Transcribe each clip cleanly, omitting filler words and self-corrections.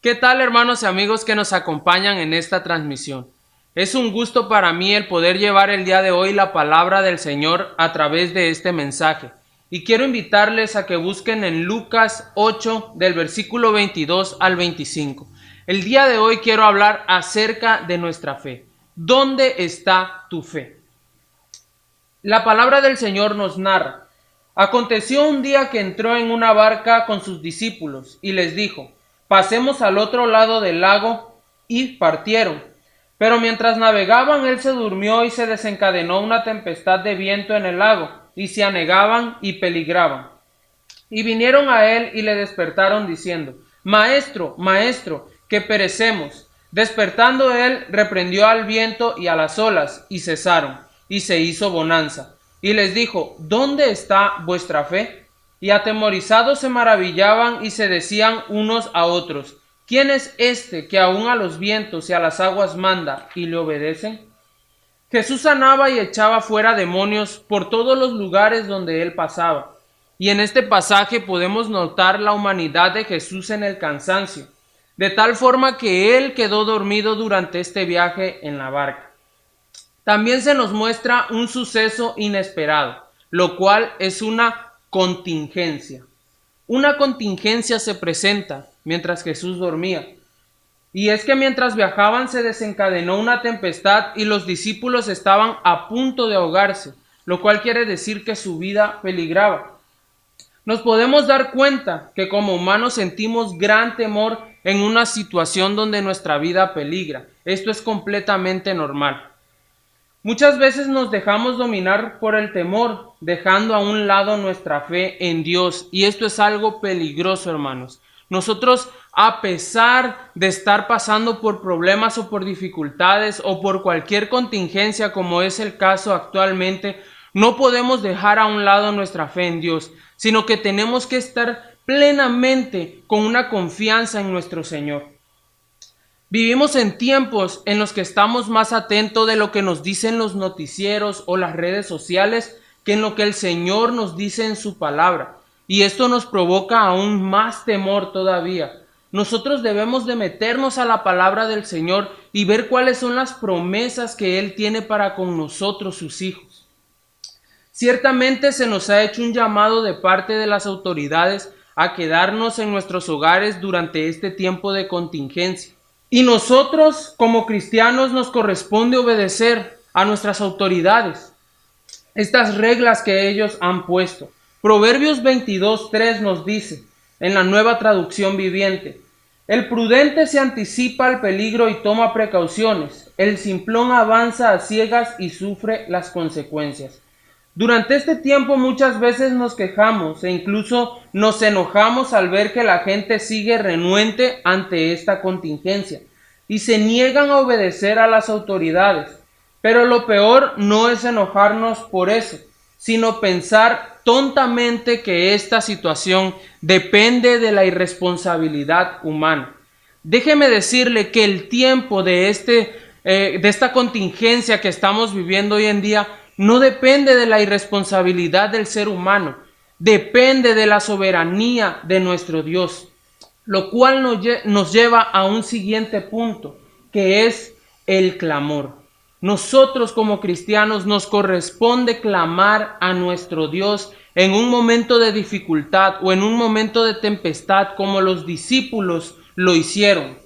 ¿Qué tal, hermanos y amigos que nos acompañan en esta transmisión? Es un gusto para mí el poder llevar el día de hoy la palabra del Señor a través de este mensaje. Y quiero invitarles a que busquen en Lucas 8 del versículo 22 al 25. El día de hoy quiero hablar acerca de nuestra fe. ¿Dónde está tu fe? La palabra del Señor nos narra: aconteció un día que entró en una barca con sus discípulos y les dijo: pasemos al otro lado del lago, y partieron. Pero mientras navegaban, él se durmió y se desencadenó una tempestad de viento en el lago, y se anegaban y peligraban. Y vinieron a él y le despertaron diciendo: Maestro, maestro, que perecemos. Despertando él, reprendió al viento y a las olas, y cesaron, y se hizo bonanza. Y les dijo: ¿Dónde está vuestra fe? Y atemorizados se maravillaban y se decían unos a otros: ¿Quién es este que aun a los vientos y a las aguas manda, y le obedecen? Jesús sanaba y echaba fuera demonios por todos los lugares donde él pasaba. Y en este pasaje podemos notar la humanidad de Jesús en el cansancio, de tal forma que él quedó dormido durante este viaje en la barca. También se nos muestra un suceso inesperado, lo cual es una contingencia. Una contingencia se presenta mientras Jesús dormía. Y es que mientras viajaban se desencadenó una tempestad y los discípulos estaban a punto de ahogarse, lo cual quiere decir que su vida peligraba. Nos podemos dar cuenta que como humanos sentimos gran temor en una situación donde nuestra vida peligra. Esto es completamente normal. Muchas veces nos dejamos dominar por el temor, dejando a un lado nuestra fe en Dios, y esto es algo peligroso, hermanos. Nosotros, a pesar de estar pasando por problemas o por dificultades o por cualquier contingencia como es el caso actualmente, no podemos dejar a un lado nuestra fe en Dios, sino que tenemos que estar plenamente con una confianza en nuestro Señor. Vivimos en tiempos en los que estamos más atentos de lo que nos dicen los noticieros o las redes sociales que en lo que el Señor nos dice en su palabra. Y esto nos provoca aún más temor todavía. Nosotros debemos de meternos a la palabra del Señor y ver cuáles son las promesas que Él tiene para con nosotros, sus hijos. Ciertamente se nos ha hecho un llamado de parte de las autoridades a quedarnos en nuestros hogares durante este tiempo de contingencia. Y nosotros, como cristianos, nos corresponde obedecer a nuestras autoridades, estas reglas que ellos han puesto. Proverbios 22:3 nos dice, en la Nueva Traducción Viviente: el prudente se anticipa al peligro y toma precauciones. El simplón avanza a ciegas y sufre las consecuencias. Durante este tiempo muchas veces nos quejamos e incluso nos enojamos al ver que la gente sigue renuente ante esta contingencia y se niegan a obedecer a las autoridades. Pero lo peor no es enojarnos por eso, sino pensar tontamente que esta situación depende de la irresponsabilidad humana. Déjeme decirle que el tiempo de esta contingencia que estamos viviendo hoy en día no depende de la irresponsabilidad del ser humano, depende de la soberanía de nuestro Dios, lo cual nos lleva a un siguiente punto, que es el clamor. Nosotros como cristianos nos corresponde clamar a nuestro Dios en un momento de dificultad o en un momento de tempestad, como los discípulos lo hicieron.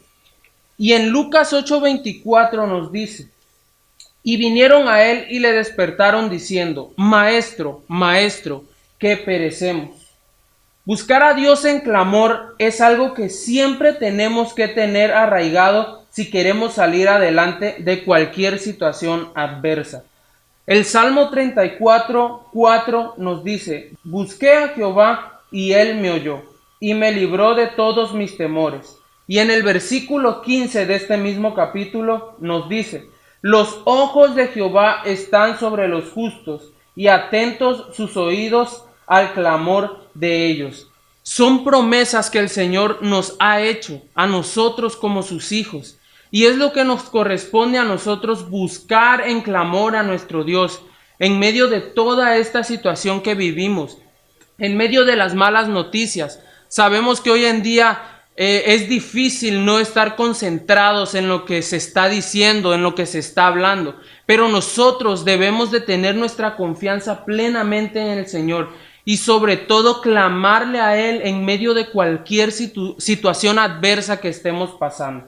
Y en Lucas 8:24 nos dice: y vinieron a él y le despertaron diciendo: Maestro, maestro, que perecemos. Buscar a Dios en clamor es algo que siempre tenemos que tener arraigado si queremos salir adelante de cualquier situación adversa. El Salmo 34:4 nos dice: busqué a Jehová y él me oyó y me libró de todos mis temores. Y en el versículo 15 de este mismo capítulo nos dice: los ojos de Jehová están sobre los justos y atentos sus oídos al clamor de ellos. Son promesas que el Señor nos ha hecho a nosotros como sus hijos. Y es lo que nos corresponde a nosotros, buscar en clamor a nuestro Dios en medio de toda esta situación que vivimos, en medio de las malas noticias. Sabemos que hoy en día es difícil no estar concentrados en lo que se está diciendo, en lo que se está hablando. Pero nosotros debemos de tener nuestra confianza plenamente en el Señor y sobre todo clamarle a Él en medio de cualquier situación adversa que estemos pasando.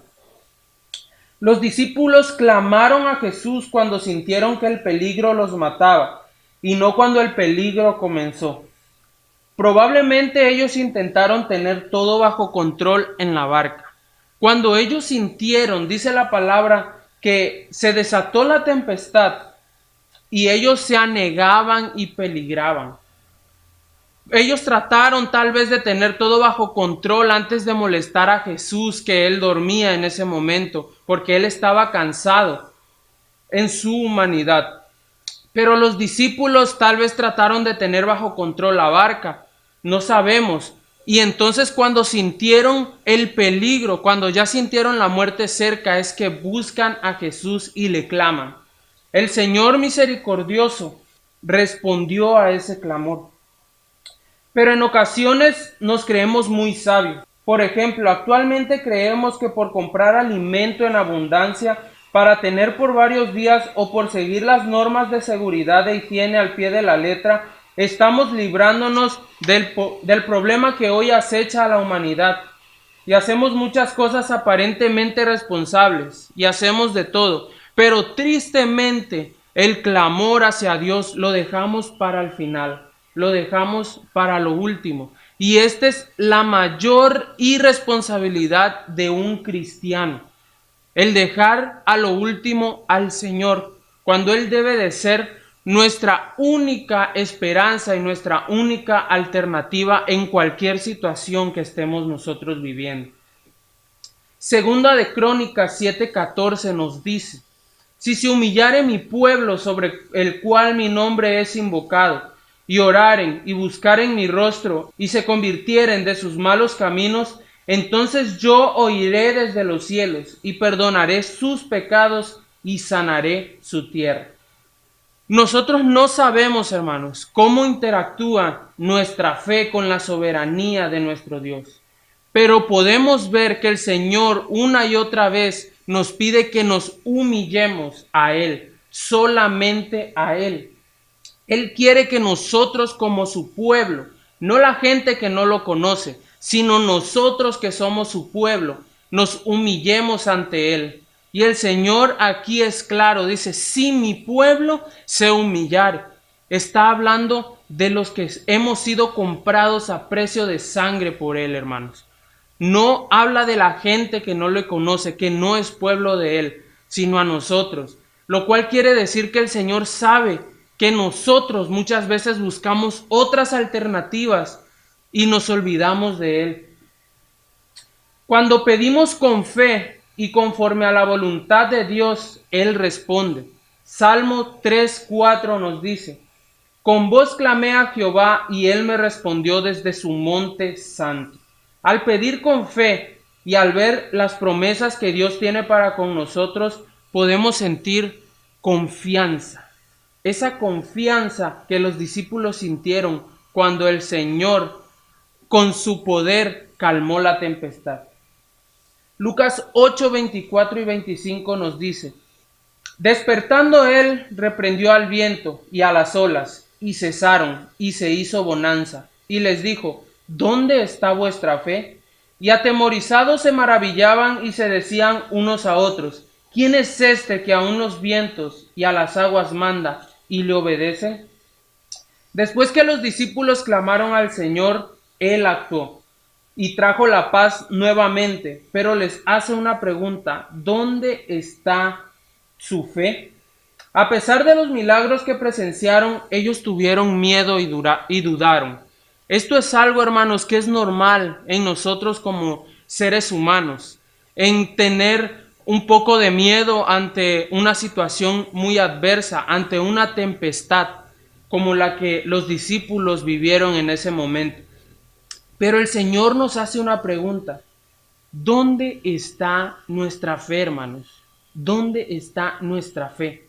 Los discípulos clamaron a Jesús cuando sintieron que el peligro los mataba y no cuando el peligro comenzó. Probablemente ellos intentaron tener todo bajo control en la barca. Cuando ellos sintieron, dice la palabra, que se desató la tempestad y ellos se anegaban y peligraban. Ellos trataron tal vez de tener todo bajo control antes de molestar a Jesús, que él dormía en ese momento, porque él estaba cansado en su humanidad. Pero los discípulos tal vez trataron de tener bajo control la barca, no sabemos. Y entonces cuando sintieron el peligro, cuando ya sintieron la muerte cerca, es que buscan a Jesús y le claman. El Señor misericordioso respondió a ese clamor. Pero en ocasiones nos creemos muy sabios. Por ejemplo, actualmente creemos que por comprar alimento en abundancia para tener por varios días o por seguir las normas de seguridad e higiene al pie de la letra, estamos librándonos del problema que hoy acecha a la humanidad. Y hacemos muchas cosas aparentemente responsables y hacemos de todo, pero tristemente el clamor hacia Dios lo dejamos para el final, lo dejamos para lo último. Y esta es la mayor irresponsabilidad de un cristiano, el dejar a lo último al Señor, cuando Él debe de ser nuestra única esperanza y nuestra única alternativa en cualquier situación que estemos nosotros viviendo. Segunda de Crónicas 7:14 nos dice: si se humillare mi pueblo sobre el cual mi nombre es invocado, y oraren y buscaren mi rostro, y se convirtieren de sus malos caminos, entonces yo oiré desde los cielos, y perdonaré sus pecados, y sanaré su tierra. Nosotros no sabemos, hermanos, cómo interactúa nuestra fe con la soberanía de nuestro Dios. Pero podemos ver que el Señor una y otra vez nos pide que nos humillemos a Él, solamente a Él. Él quiere que nosotros como su pueblo, no la gente que no lo conoce, sino nosotros que somos su pueblo, nos humillemos ante Él. Y el Señor aquí es claro, dice: si mi pueblo se humillare. Está hablando de los que hemos sido comprados a precio de sangre por Él, hermanos. No habla de la gente que no le conoce, que no es pueblo de Él, sino a nosotros. Lo cual quiere decir que el Señor sabe que nosotros muchas veces buscamos otras alternativas y nos olvidamos de Él. Cuando pedimos con fe y conforme a la voluntad de Dios, Él responde. Salmo 3:4 nos dice: con voz clamé a Jehová y Él me respondió desde su monte santo. Al pedir con fe y al ver las promesas que Dios tiene para con nosotros, podemos sentir confianza. Esa confianza que los discípulos sintieron cuando el Señor, con su poder, calmó la tempestad. Lucas 8:24 y 25 nos dice: despertando él, reprendió al viento y a las olas, y cesaron, y se hizo bonanza. Y les dijo: ¿dónde está vuestra fe? Y atemorizados se maravillaban y se decían unos a otros: ¿quién es este que aun los vientos y a las aguas manda y le obedecen? Después que los discípulos clamaron al Señor, Él actuó y trajo la paz nuevamente, pero les hace una pregunta: ¿dónde está su fe? A pesar de los milagros que presenciaron, ellos tuvieron miedo y dudaron. Esto es algo, hermanos, que es normal en nosotros como seres humanos, en tener un poco de miedo ante una situación muy adversa, ante una tempestad como la que los discípulos vivieron en ese momento. Pero el Señor nos hace una pregunta: ¿dónde está nuestra fe, hermanos? ¿Dónde está nuestra fe?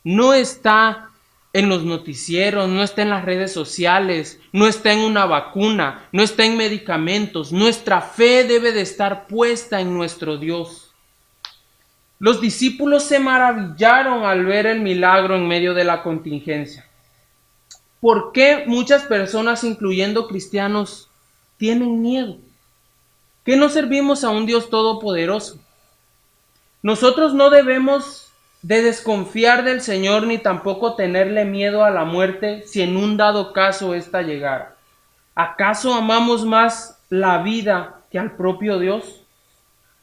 No está en los noticieros, no está en las redes sociales, no está en una vacuna, no está en medicamentos. Nuestra fe debe de estar puesta en nuestro Dios. Los discípulos se maravillaron al ver el milagro en medio de la contingencia. ¿Por qué muchas personas, incluyendo cristianos, tienen miedo? ¿Que no servimos a un Dios todopoderoso? Nosotros no debemos de desconfiar del Señor ni tampoco tenerle miedo a la muerte si en un dado caso ésta llegara. ¿Acaso amamos más la vida que al propio Dios?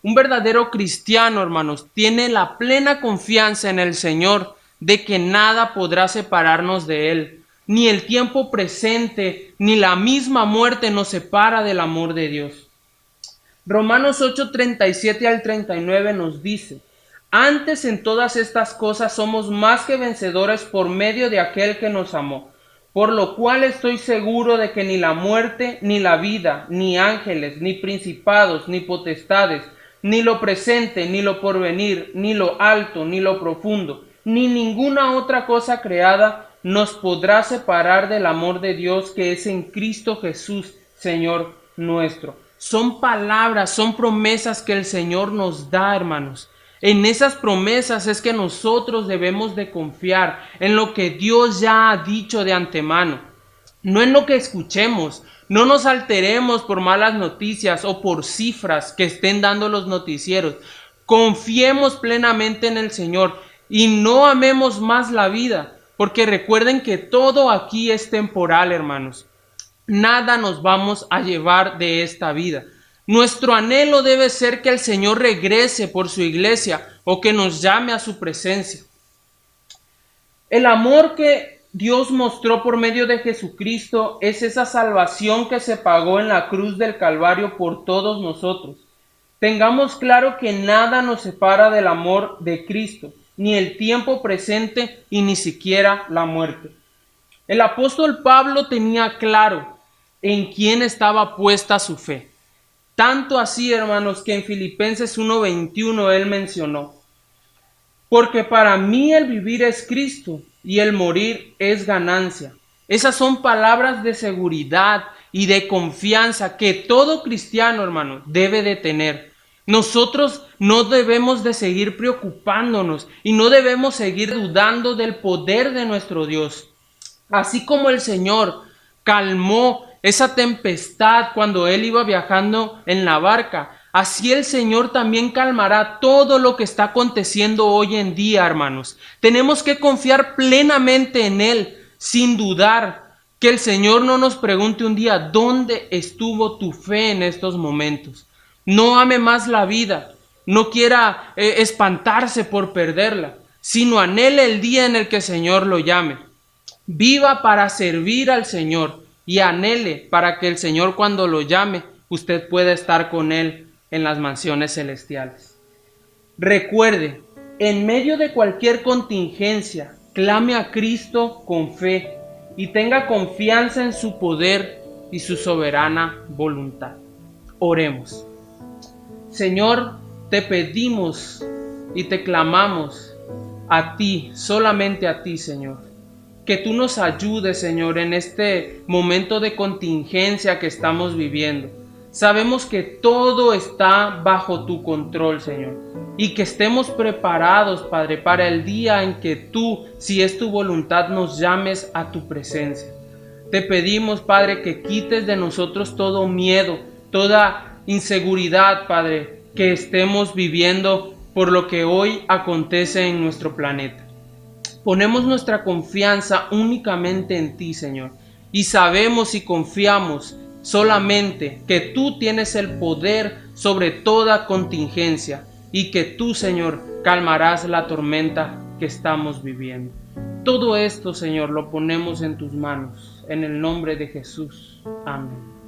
Un verdadero cristiano, hermanos, tiene la plena confianza en el Señor de que nada podrá separarnos de Él. Ni el tiempo presente, ni la misma muerte nos separa del amor de Dios. Romanos 8:37 al 39 nos dice: antes en todas estas cosas somos más que vencedores por medio de aquel que nos amó. Por lo cual estoy seguro de que ni la muerte, ni la vida, ni ángeles, ni principados, ni potestades, ni lo presente, ni lo porvenir, ni lo alto, ni lo profundo, ni ninguna otra cosa creada nos podrá separar del amor de Dios que es en Cristo Jesús, Señor nuestro. Son palabras, son promesas que el Señor nos da, hermanos. En esas promesas es que nosotros debemos de confiar, en lo que Dios ya ha dicho de antemano, no en lo que escuchemos. No nos alteremos por malas noticias o por cifras que estén dando los noticieros. Confiemos plenamente en el Señor y no amemos más la vida, porque recuerden que todo aquí es temporal, hermanos. Nada nos vamos a llevar de esta vida. Nuestro anhelo debe ser que el Señor regrese por su iglesia o que nos llame a su presencia. El amor que Dios mostró por medio de Jesucristo es esa salvación que se pagó en la cruz del Calvario por todos nosotros. Tengamos claro que nada nos separa del amor de Cristo, ni el tiempo presente y ni siquiera la muerte. El apóstol Pablo tenía claro en quién estaba puesta su fe. Tanto así, hermanos, que en Filipenses 1:21 él mencionó: porque para mí el vivir es Cristo y el morir es ganancia. Esas son palabras de seguridad y de confianza que todo cristiano, hermano, debe de tener. Nosotros no debemos de seguir preocupándonos y no debemos seguir dudando del poder de nuestro Dios. Así como el Señor calmó esa tempestad cuando Él iba viajando en la barca, así el Señor también calmará todo lo que está aconteciendo hoy en día, hermanos. Tenemos que confiar plenamente en Él, sin dudar. Que el Señor no nos pregunte un día: ¿dónde estuvo tu fe en estos momentos? No ame más la vida, no quiera espantarse por perderla, sino anhele el día en el que el Señor lo llame. Viva para servir al Señor y anhele para que el Señor, cuando lo llame, usted pueda estar con Él en las mansiones celestiales. Recuerde, en medio de cualquier contingencia, clame a Cristo con fe y tenga confianza en su poder y su soberana voluntad. Oremos. Señor, te pedimos y te clamamos a ti, solamente a ti, Señor. Que tú nos ayudes, Señor, en este momento de contingencia que estamos viviendo. Sabemos que todo está bajo tu control, Señor, y que estemos preparados, Padre, para el día en que tú, si es tu voluntad, nos llames a tu presencia. Te pedimos, Padre, que quites de nosotros todo miedo, toda inseguridad, Padre, que estemos viviendo por lo que hoy acontece en nuestro planeta. Ponemos nuestra confianza únicamente en ti, Señor, y sabemos y confiamos solamente que tú tienes el poder sobre toda contingencia y que tú, Señor, calmarás la tormenta que estamos viviendo. Todo esto, Señor, lo ponemos en tus manos, en el nombre de Jesús. Amén.